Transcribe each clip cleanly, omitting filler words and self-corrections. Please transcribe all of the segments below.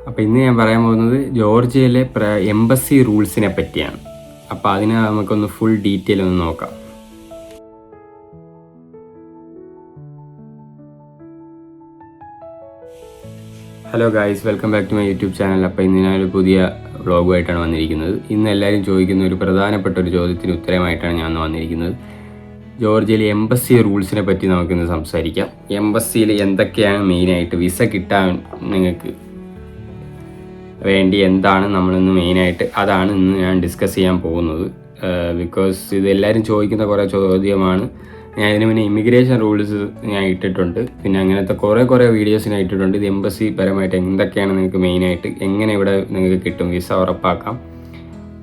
അപ്പോൾ ഇന്ന് ഞാൻ പറയാൻ പോകുന്നത് ജോർജിയയിലെ എംബസി റൂൾസിനെ പറ്റിയാണ്. അപ്പോൾ അതിനെ നമുക്കൊന്ന് ഫുൾ ഡീറ്റെയിൽ ഒന്ന് നോക്കാം. Hello guys, welcome back to my YouTube channel. അപ്പോൾ ഇന്ന് ഞാനൊരു പുതിയ വ്ളോഗുമായിട്ടാണ് വന്നിരിക്കുന്നത്. ഇന്ന് എല്ലാവരും ചോദിക്കുന്ന ഒരു പ്രധാനപ്പെട്ട ഒരു ചോദ്യത്തിന് ഉത്തരമായിട്ടാണ് ഞാൻ വന്നിരിക്കുന്നത്. ജോർജിയയിലെ എംബസി റൂൾസിനെ പറ്റി നമുക്കിന്ന് സംസാരിക്കാം. എംബസിയിൽ എന്തൊക്കെയാണ് മെയിനായിട്ട് വിസ കിട്ടാൻ നിങ്ങൾക്ക് വേണ്ടി എന്താണ് നമ്മളിന്ന് മെയിനായിട്ട് അതാണ് ഇന്ന് ഞാൻ ഡിസ്കസ് ചെയ്യാൻ പോകുന്നത്. ബിക്കോസ് ഇത് എല്ലാവരും ചോദിക്കുന്ന കുറേ ചോദ്യമാണ്. ഞാൻ ഇതിന് മുന്നേ ഇമിഗ്രേഷൻ റൂൾസ് ഞാൻ ഇട്ടിട്ടുണ്ട്, പിന്നെ അങ്ങനത്തെ കുറേ വീഡിയോസ് ഞാൻ ഇട്ടിട്ടുണ്ട്. ഇത് എംബസി പരമായിട്ട് എന്തൊക്കെയാണ് നിങ്ങൾക്ക് മെയിനായിട്ട് എങ്ങനെ ഇവിടെ നിങ്ങൾക്ക് കിട്ടും വിസ ഉറപ്പാക്കാം,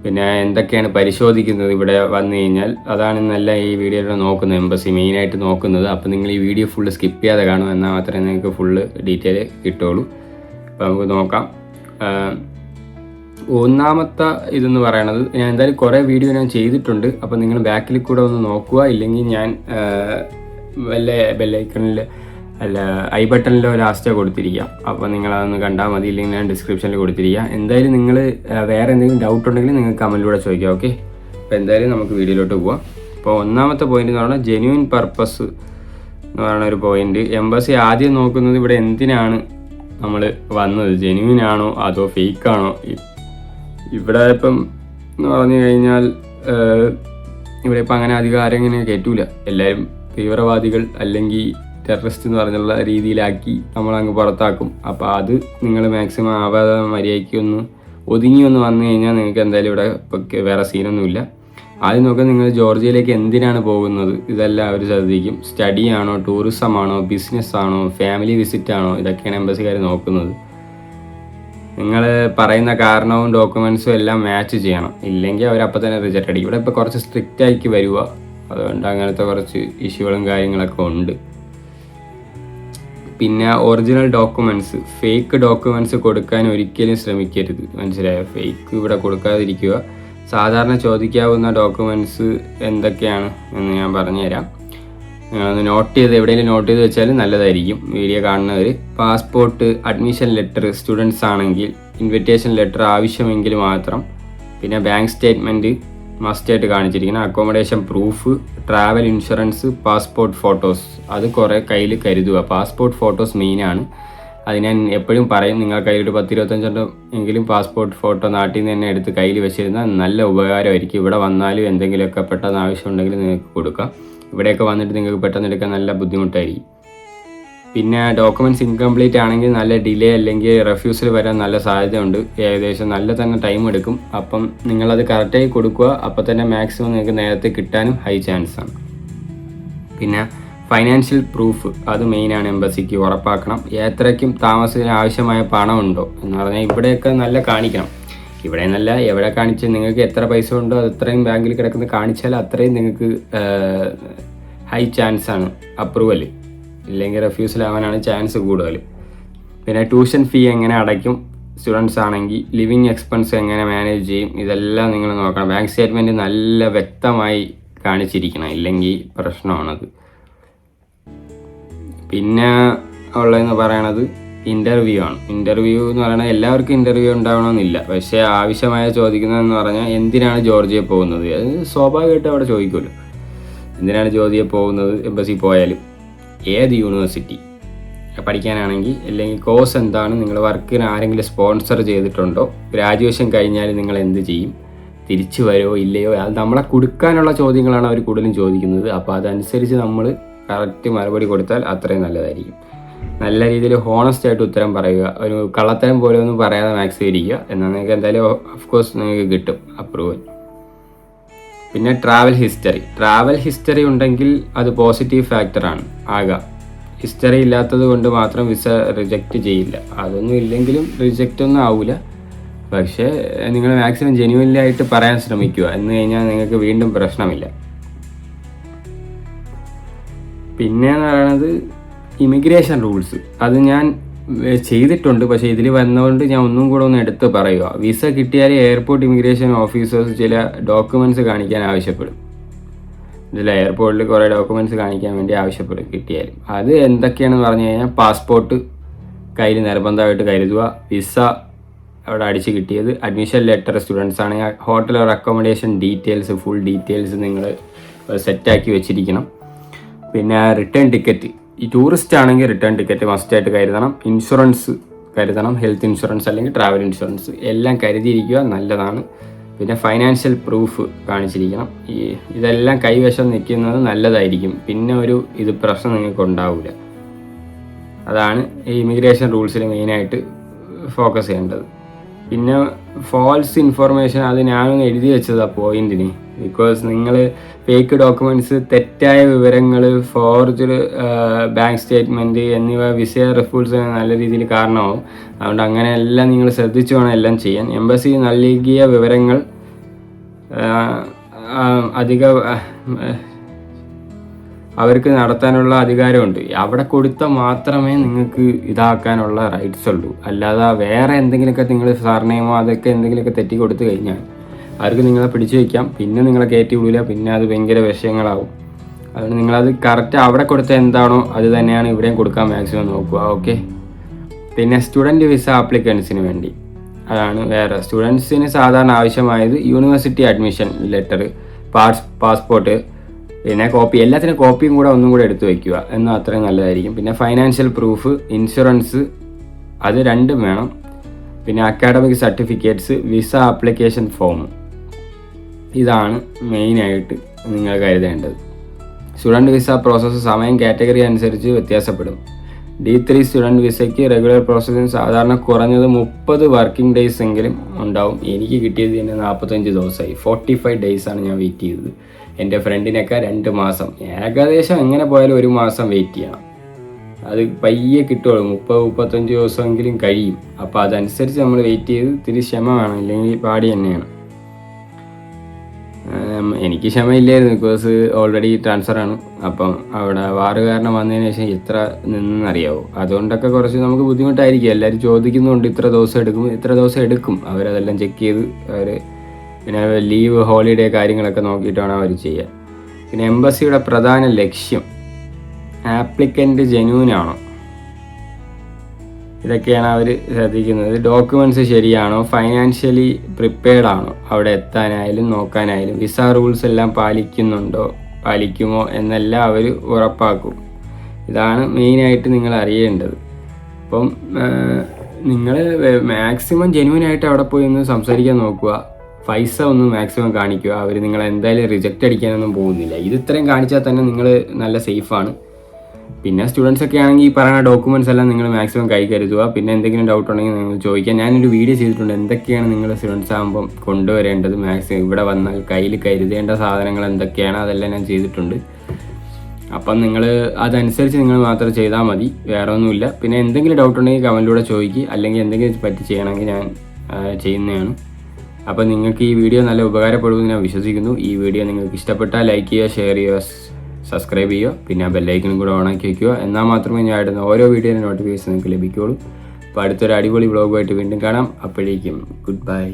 പിന്നെ എന്തൊക്കെയാണ് പരിശോധിക്കുന്നത് ഇവിടെ വന്നു കഴിഞ്ഞാൽ, അതാണ് ഇന്നെല്ലാം ഈ വീഡിയോയിൽ നോക്കുന്നത്, എംബസി മെയിനായിട്ട് നോക്കുന്നത്. അപ്പോൾ നിങ്ങൾ ഈ വീഡിയോ ഫുള്ള് സ്കിപ്പ് ചെയ്യാതെ കാണും, എന്നാൽ മാത്രമേ നിങ്ങൾക്ക് ഫുള്ള് ഡീറ്റെയിൽ കിട്ടുള്ളൂ. അപ്പോൾ നമുക്ക് നോക്കാം. ഒന്നാമത്തെ ഇതെന്ന് പറയണത്, ഞാൻ എന്തായാലും കുറേ വീഡിയോ ഞാൻ ചെയ്തിട്ടുണ്ട്. അപ്പോൾ നിങ്ങൾ ബാക്കിൽ കൂടെ ഒന്ന് നോക്കുക, ഇല്ലെങ്കിൽ ഞാൻ വല്ല ബെല്ലൈക്കണിൽ അല്ല ഐ ബട്ടണിലോ ലാസ്റ്റോ കൊടുത്തിരിക്കാം. അപ്പോൾ നിങ്ങളതൊന്ന് കണ്ടാൽ മതി, ഇല്ലെങ്കിൽ ഞാൻ ഡിസ്ക്രിപ്ഷനിൽ കൊടുത്തിരിക്കാം. എന്തായാലും നിങ്ങൾ വേറെ എന്തെങ്കിലും ഡൗട്ട് ഉണ്ടെങ്കിൽ നിങ്ങൾക്ക് കമൻറ്റിലൂടെ ചോദിക്കാം. ഓക്കെ, അപ്പോൾ എന്തായാലും നമുക്ക് വീഡിയോയിലോട്ട് പോവാം. അപ്പോൾ ഒന്നാമത്തെ പോയിന്റ് എന്ന് പറഞ്ഞാൽ ജെന്യൂൻ പർപ്പസ് എന്ന് പറയുന്ന ഒരു പോയിന്റ്. എംബസി ആദ്യം നോക്കുന്നത് ഇവിടെ എന്തിനാണ് നമ്മൾ വന്നത്, ജെന്യൂൻ ആണോ അതോ ഫേക്കാണോ. ഇവിടെ ഇപ്പം എന്ന് പറഞ്ഞു കഴിഞ്ഞാൽ ഇവിടെ ഇപ്പം അങ്ങനെ അധികം ആരും ഇങ്ങനെ കയറ്റൂല, എല്ലാവരും തീവ്രവാദികൾ അല്ലെങ്കിൽ ടെററിസ്റ്റ് എന്ന് പറഞ്ഞുള്ള രീതിയിലാക്കി നമ്മളങ്ങ് പുറത്താക്കും. അപ്പോൾ അത് നിങ്ങൾ മാക്സിമം ആവാതെ മര്യാദയ്ക്ക് ഒതുങ്ങി വന്നു കഴിഞ്ഞാൽ നിങ്ങൾക്ക് എന്തായാലും ഇവിടെ ഇപ്പം വേറെ സീനൊന്നുമില്ല. ആദ്യം നോക്കാം നിങ്ങൾ ജോർജിയയിലേക്ക് എന്തിനാണ് പോകുന്നത്, ഇതെല്ലാം അവർ ശ്രദ്ധിക്കും. സ്റ്റഡി ആണോ, ടൂറിസം ആണോ, ബിസിനസ് ആണോ, ഫാമിലി വിസിറ്റ് ആണോ, ഇതൊക്കെയാണ് എംബസിക്കാർ നോക്കുന്നത്. നിങ്ങൾ പറയുന്ന കാരണവും ഡോക്യുമെൻറ്റ്സും എല്ലാം മാച്ച് ചെയ്യണം, ഇല്ലെങ്കിൽ അവരപ്പോൾ തന്നെ റിജക്റ്റ് അടിക്കും. ഇവിടെ ഇപ്പോൾ കുറച്ച് സ്ട്രിക്റ്റ് ആക്കി വരിക, അതുകൊണ്ട് അങ്ങനത്തെ കുറച്ച് ഇഷ്യൂകളും കാര്യങ്ങളൊക്കെ ഉണ്ട്. പിന്നെ ഒറിജിനൽ ഡോക്യുമെൻറ്റ്സ്, ഫേക്ക് ഡോക്യുമെൻറ്റ്സ് കൊടുക്കാൻ ഒരിക്കലും ശ്രമിക്കരുത്, മനസ്സിലായോ? ഫേക്ക് ഇവിടെ കൊടുക്കാതിരിക്കുക. സാധാരണ ചോദിക്കാവുന്ന ഡോക്യുമെൻറ്റ്സ് എന്തൊക്കെയാണ് എന്ന് ഞാൻ പറഞ്ഞുതരാം. നിങ്ങളൊന്ന് നോട്ട് ചെയ്ത് എവിടെയെങ്കിലും നോട്ട് ചെയ്ത് വെച്ചാൽ നല്ലതായിരിക്കും, വീഡിയോ കാണുന്നവർ. പാസ്പോർട്ട്, അഡ്മിഷൻ ലെറ്റർ, സ്റ്റുഡൻസ് ആണെങ്കിൽ ഇൻവിറ്റേഷൻ ലെറ്റർ ആവശ്യമെങ്കിൽ മാത്രം. പിന്നെ ബാങ്ക് സ്റ്റേറ്റ്മെൻറ്റ് മസ്റ്റായിട്ട് കാണിച്ചിരിക്കണം. Accommodation proof, travel insurance, passport photos അത് കുറേ കയ്യിൽ കരുതുക. പാസ്പോർട്ട് ഫോട്ടോസ് മെയിനാണ്. അത് ഞാൻ എപ്പോഴും പറയും, നിങ്ങൾ കയ്യിൽ ഒരു 10-25 എങ്കിലും പാസ്പോർട്ട് ഫോട്ടോ നാട്ടിൽ നിന്ന് തന്നെ എടുത്ത് കയ്യിൽ വെച്ചിരുന്നാൽ നല്ല ഉപകാരമായിരിക്കും. ഇവിടെ വന്നാലും എന്തെങ്കിലുമൊക്കെ പെട്ടെന്ന് ആവശ്യമുണ്ടെങ്കിൽ നിങ്ങൾക്ക് കൊടുക്കാം. ഇവിടെയൊക്കെ വന്നിട്ട് നിങ്ങൾക്ക് പെട്ടെന്ന് എടുക്കാൻ നല്ല ബുദ്ധിമുട്ടായിരിക്കും. പിന്നെ ഡോക്യുമെൻറ്റ്സ് ഇൻകംപ്ലീറ്റ് ആണെങ്കിൽ നല്ല ഡിലേ അല്ലെങ്കിൽ റെഫ്യൂസൽ വരാൻ നല്ല സാധ്യതയുണ്ട്. ഏകദേശം നല്ല തന്നെ ടൈം എടുക്കും. അപ്പം നിങ്ങളത് കറക്റ്റായി കൊടുക്കുക, അപ്പോൾ തന്നെ മാക്സിമം നിങ്ങൾക്ക് നേരത്തെ കിട്ടാനും ഹൈ ചാൻസ് ആണ്. പിന്നെ ഫൈനാൻഷ്യൽ പ്രൂഫ് അത് മെയിനാണ്, എംബസിക്ക് ഉറപ്പാക്കണം. യാത്രയ്ക്കും താമസത്തിന് ആവശ്യമായ പണം ഉണ്ടോ എന്ന് പറഞ്ഞാൽ ഇവിടെയൊക്കെ നല്ല കാണിക്കണം. ഇവിടെ നല്ല എവിടെ കാണിച്ചാൽ നിങ്ങൾക്ക് എത്ര പൈസ ഉണ്ടോ അത് അത്രയും ബാങ്കിൽ കിടക്കുന്ന കാണിച്ചാൽ അത്രയും നിങ്ങൾക്ക് ഹൈ ചാൻസ് ആണ് അപ്രൂവൽ, ഇല്ലെങ്കിൽ റെഫ്യൂസൽ ആവാനാണ് ചാൻസ് കൂടുതൽ. പിന്നെ ട്യൂഷൻ ഫീ എങ്ങനെ അടയ്ക്കും, സ്റ്റുഡൻസ് ആണെങ്കിൽ ലിവിങ് എക്സ്പെൻസ് എങ്ങനെ മാനേജ് ചെയ്യും, ഇതെല്ലാം നിങ്ങൾ നോക്കണം. ബാങ്ക് സ്റ്റേറ്റ്മെൻറ്റ് നല്ല വ്യക്തമായി കാണിച്ചിരിക്കണം, ഇല്ലെങ്കിൽ പ്രശ്നമാണത്. പിന്നെ ഉള്ളതെന്ന് പറയണത് ഇൻ്റർവ്യൂ ആണ്. ഇൻ്റർവ്യൂ എന്ന് പറയുന്നത് എല്ലാവർക്കും ഇൻ്റർവ്യൂ ഉണ്ടാവണമെന്നില്ല, പക്ഷേ ആവശ്യമായ ചോദിക്കുന്നതെന്ന് പറഞ്ഞാൽ എന്തിനാണ് ജോർജിയയിൽ പോകുന്നത്, അത് സ്വാഭാവികമായിട്ട് അവിടെ ചോദിക്കുമല്ലോ. എന്തിനാണ് ജോർജിയയിൽ പോകുന്നത്, എംബസി പോയാലും ഏത് യൂണിവേഴ്സിറ്റി പഠിക്കാനാണെങ്കിൽ, അല്ലെങ്കിൽ കോഴ്സ് എന്താണ്, നിങ്ങൾ വർക്കിന് ആരെങ്കിലും സ്പോൺസർ ചെയ്തിട്ടുണ്ടോ, ഗ്രാജുവേഷൻ കഴിഞ്ഞാൽ നിങ്ങൾ എന്ത് ചെയ്യും, തിരിച്ചു വരുമോ ഇല്ലയോ, അത് നമ്മളെ കൊടുക്കാനുള്ള ചോദ്യങ്ങളാണ് അവർ കൂടുതലും ചോദിക്കുന്നത്. അപ്പോൾ അതനുസരിച്ച് നമ്മൾ കറക്റ്റ് മറുപടി കൊടുത്താൽ അത്രയും നല്ലതായിരിക്കും. നല്ല രീതിയിൽ ഹോണസ്റ്റ് ആയിട്ട് ഉത്തരം പറയുക, ഒരു കള്ളത്തരം പോലെ ഒന്നും പറയാതെ മാക്സിമം ഇരിക്കുക, എന്നാൽ നിങ്ങൾക്ക് എന്തായാലും ഓഫ്കോഴ്സ് നിങ്ങൾക്ക് കിട്ടും അപ്രൂവൽ. പിന്നെ ട്രാവൽ ഹിസ്റ്ററി ഉണ്ടെങ്കിൽ അത് പോസിറ്റീവ് ഫാക്ടറാണ് ആകാം. ഹിസ്റ്ററി ഇല്ലാത്തത് കൊണ്ട് മാത്രം വിസ റിജക്റ്റ് ചെയ്യില്ല, അതൊന്നും ഇല്ലെങ്കിലും റിജക്റ്റ് ഒന്നും ആവില്ല. പക്ഷേ നിങ്ങൾ മാക്സിമം ജെന്യുവനായിട്ട് പറയാൻ ശ്രമിക്കുക, എന്ന് കഴിഞ്ഞാൽ നിങ്ങൾക്ക് വീണ്ടും പ്രശ്നമില്ല. പിന്നെ എന്ന് പറയുന്നത് ഇമിഗ്രേഷൻ റൂൾസ്, അത് ഞാൻ ചെയ്തിട്ടുണ്ട്, പക്ഷേ ഇതിൽ വന്നതുകൊണ്ട് ഞാൻ ഒന്നും കൂടെ ഒന്ന് എടുത്ത് പറയുക. വിസ കിട്ടിയാൽ എയർപോർട്ട് ഇമിഗ്രേഷൻ ഓഫീസേഴ്സ് ചില ഡോക്യുമെൻറ്റ്സ് കാണിക്കാൻ ആവശ്യപ്പെടും. ഇതിൽ എയർപോർട്ടിൽ കുറേ ഡോക്യുമെൻറ്റ്സ് കാണിക്കാൻ വേണ്ടി ആവശ്യപ്പെടും കിട്ടിയാലും. അത് എന്തൊക്കെയാണെന്ന് പറഞ്ഞു കഴിഞ്ഞാൽ പാസ്പോർട്ട് കയ്യിൽ നിർബന്ധമായിട്ട് കരുതുക, വിസ അവിടെ അടിച്ച് കിട്ടിയത്. അഡ്മിഷൻ ലെറ്റർ സ്റ്റുഡൻസ് ആണെങ്കിൽ hotel or accommodation details full details നിങ്ങൾ സെറ്റാക്കി വെച്ചിരിക്കണം. പിന്നെ റിട്ടേൺ ടിക്കറ്റ്, ഈ ടൂറിസ്റ്റ് ആണെങ്കിൽ റിട്ടേൺ ടിക്കറ്റ് മസ്റ്റായിട്ട് കരുതണം. ഇൻഷുറൻസ് കരുതണം, ഹെൽത്ത് ഇൻഷുറൻസ് അല്ലെങ്കിൽ ട്രാവൽ ഇൻഷുറൻസ് എല്ലാം കരുതിയിരിക്കുക, നല്ലതാണ്. പിന്നെ ഫൈനാൻഷ്യൽ പ്രൂഫ് കാണിച്ചിരിക്കണം. ഇതെല്ലാം കൈവശം നിൽക്കുന്നത് നല്ലതായിരിക്കും. പിന്നെ ഇത് പ്രശ്നം നിങ്ങൾക്ക് ഉണ്ടാവില്ല. അതാണ് ഈ ഇമിഗ്രേഷൻ റൂൾസിൽ മെയിനായിട്ട് ഫോക്കസ് ചെയ്യേണ്ടത്. പിന്നെ ഫോൾസ് ഇൻഫർമേഷൻ, അത് ഞാനൊന്ന് എഴുതി വെച്ചതാണ് പോയിന്റിന്. ബിക്കോസ് നിങ്ങൾ ഫേക്ക് ഡോക്യുമെൻറ്റ്സ്, തെറ്റായ വിവരങ്ങൾ, ഫോർജഡ് ബാങ്ക് സ്റ്റേറ്റ്മെൻറ്റ് എന്നിവ വിസ റിഫ്യൂൾസിന് നല്ല രീതിയിൽ കാരണമാവും. അതുകൊണ്ട് അങ്ങനെയെല്ലാം നിങ്ങൾ ശ്രദ്ധിച്ചു വേണം എല്ലാം ചെയ്യാൻ. എംബസി നൽകിയ വിവരങ്ങൾ അവർക്ക് നടത്താനുള്ള അധികാരമുണ്ട്. അവിടെ കൊടുത്താൽ മാത്രമേ നിങ്ങൾക്ക് ഇതാക്കാനുള്ള റൈറ്റ്സ് ഉള്ളൂ. അല്ലാതെ വേറെ എന്തെങ്കിലുമൊക്കെ നിങ്ങൾ സർനെയിമോ അതൊക്കെ എന്തെങ്കിലുമൊക്കെ തെറ്റി കൊടുത്തു കഴിഞ്ഞാൽ അവർക്ക് നിങ്ങളെ പിടിച്ചു വയ്ക്കാം. പിന്നെ നിങ്ങളെ കയറ്റി വിടില്ല. പിന്നെ അത് ഭയങ്കര വിഷയങ്ങളാവും. അതുകൊണ്ട് നിങ്ങളത് കറക്റ്റ് അവിടെ കൊടുത്ത എന്താണോ അത് തന്നെയാണ് ഇവിടെയും കൊടുക്കാൻ മാക്സിമം നോക്കുക. ഓക്കെ. പിന്നെ സ്റ്റുഡൻറ്റ് വിസ ആപ്ലിക്കൻസിന് വേണ്ടി, അതാണ് വേറെ. സ്റ്റുഡൻസിന് സാധാരണ ആവശ്യമായത് യൂണിവേഴ്സിറ്റി അഡ്മിഷൻ ലെറ്റർ, പാസ്പോർട്ട്, പിന്നെ കോപ്പി, എല്ലാത്തിനും കോപ്പിയും കൂടെ ഒന്നും കൂടെ എടുത്തു വയ്ക്കുക എന്നാൽ അത്രയും നല്ലതായിരിക്കും. പിന്നെ ഫൈനാൻഷ്യൽ പ്രൂഫ്, ഇൻഷുറൻസ്, അത് രണ്ടും വേണം. പിന്നെ academic certificates, visa application form, ഇതാണ് മെയിനായിട്ട് നിങ്ങൾ കരുതേണ്ടത്. സ്റ്റുഡൻറ്റ് വിസ പ്രോസസ്സ് സമയം കാറ്റഗറി അനുസരിച്ച് വ്യത്യാസപ്പെടും. D3 സ്റ്റുഡൻറ്റ് വിസയ്ക്ക് റെഗുലർ പ്രോസസ്സിങ് സാധാരണ കുറഞ്ഞത് 30 വർക്കിംഗ് ഡേയ്സ് എങ്കിലും ഉണ്ടാവും. എനിക്ക് കിട്ടിയത് തന്നെ 45 ദിവസമായി. 45 ഡേയ്സാണ് ഞാൻ വെയിറ്റ് ചെയ്തത്. എൻ്റെ ഫ്രണ്ടിനൊക്കെ 2 മാസം. ഏകദേശം എങ്ങനെ പോയാലും 1 മാസം വെയിറ്റ് ചെയ്യണം. അത് പയ്യെ കിട്ടുള്ളൂ. 30-35 ദിവസമെങ്കിലും കഴിയും. അപ്പോൾ അതനുസരിച്ച് നമ്മൾ വെയിറ്റ് ചെയ്ത് ഇത്തിരി ക്ഷമ വേണം, ഇല്ലെങ്കിൽ പാടി തന്നെയാണ്. എനിക്ക് ക്ഷമയില്ലായിരുന്നു, ബിക്കോസ് ഓൾറെഡി ട്രാൻസ്ഫറാണ്. അപ്പം അവിടെ വാറ് കാരണം വന്നതിന് ശേഷം എത്ര നിന്നറിയാവോ. അതുകൊണ്ടൊക്കെ കുറച്ച് നമുക്ക് ബുദ്ധിമുട്ടായിരിക്കും. എല്ലാവരും ചോദിക്കുന്നുണ്ട് ഇത്ര ദിവസം എടുക്കും. അവരതെല്ലാം ചെക്ക് ചെയ്ത് പിന്നെ ലീവ്, ഹോളിഡേ കാര്യങ്ങളൊക്കെ നോക്കിയിട്ട് വേണം അവർ ചെയ്യാൻ. പിന്നെ എംബസിയുടെ പ്രധാന ലക്ഷ്യം, ആപ്ലിക്കൻ്റ് ജെന്യൂൻ ആണോ, ഇതൊക്കെയാണ് അവർ ശ്രദ്ധിക്കുന്നത്. ഡോക്യുമെൻറ്റ്സ് ശരിയാണോ, ഫൈനാൻഷ്യലി പ്രിപ്പയർഡ് ആണോ, അവിടെ എത്താനായാലും നോക്കാനായാലും വിസ റൂൾസ് എല്ലാം പാലിക്കുമോ എന്നെല്ലാം അവർ ഉറപ്പാക്കും. ഇതാണ് മെയിനായിട്ട് നിങ്ങൾ അറിയേണ്ടത്. അപ്പം നിങ്ങൾ മാക്സിമം ജെന്യൂനായിട്ട് അവിടെ പോയി ഒന്ന് സംസാരിക്കാൻ നോക്കുക. പൈസ ഒന്ന് മാക്സിമം കാണിക്കുക. അവർ നിങ്ങളെ എന്തായാലും റിജക്റ്റ് അടിക്കാനൊന്നും പോകുന്നില്ല. ഇത്രയും കാണിച്ചാൽ തന്നെ നിങ്ങൾ നല്ല സേഫാണ്. പിന്നെ സ്റ്റുഡൻസ് ഒക്കെ ആണെങ്കിൽ ഈ പറയുന്ന ഡോക്യുമെൻറ്റ്സ് എല്ലാം നിങ്ങൾ മാക്സിമം കൈ കരുതുക. പിന്നെ എന്തെങ്കിലും ഡൗട്ട് ഉണ്ടെങ്കിൽ നിങ്ങൾ ചോദിക്കുക. ഞാനൊരു വീഡിയോ ചെയ്തിട്ടുണ്ട് എന്തൊക്കെയാണ് നിങ്ങൾ സ്റ്റുഡൻസ് ആകുമ്പം കൊണ്ടുവരേണ്ടത്, മാക്സിമം ഇവിടെ വന്നാൽ കയ്യിൽ കരുതേണ്ട സാധനങ്ങൾ എന്തൊക്കെയാണ്, അതെല്ലാം ഞാൻ ചെയ്തിട്ടുണ്ട്. അപ്പം നിങ്ങൾ അതനുസരിച്ച് നിങ്ങൾ മാത്രം ചെയ്താൽ മതി, വേറെ ഒന്നുമില്ല. പിന്നെ എന്തെങ്കിലും ഡൗട്ട് ഉണ്ടെങ്കിൽ കമൻറ്റിലൂടെ ചോദിക്കുക, അല്ലെങ്കിൽ എന്തെങ്കിലും പറ്റി ചെയ്യണമെങ്കിൽ ഞാൻ ചെയ്യുന്നതാണ്. അപ്പോൾ നിങ്ങൾക്ക് ഈ വീഡിയോ നല്ല ഉപകാരപ്പെടുമെന്ന് ഞാൻ വിശ്വസിക്കുന്നു. ഈ വീഡിയോ നിങ്ങൾക്ക് ഇഷ്ടപ്പെട്ടാൽ ലൈക്ക് ചെയ്യുക, ഷെയർ ചെയ്യുക, സബ്സ്ക്രൈബ് ചെയ്യുക. പിന്നെ ആ ബെല്ലൈക്കനും കൂടെ ഓണാക്കി വയ്ക്കുക. എന്നാൽ മാത്രമേ ഞാൻ ഇടുന്ന ഓരോ വീഡിയോയുടെ നോട്ടിഫിക്കേഷൻ നിങ്ങൾക്ക് ലഭിക്കുകയുള്ളൂ. അപ്പോൾ അടുത്തൊരു അടിപൊളി വ്ളോഗുമായിട്ട് വീണ്ടും കാണാം. അപ്പോഴേക്കും ഗുഡ് ബൈ.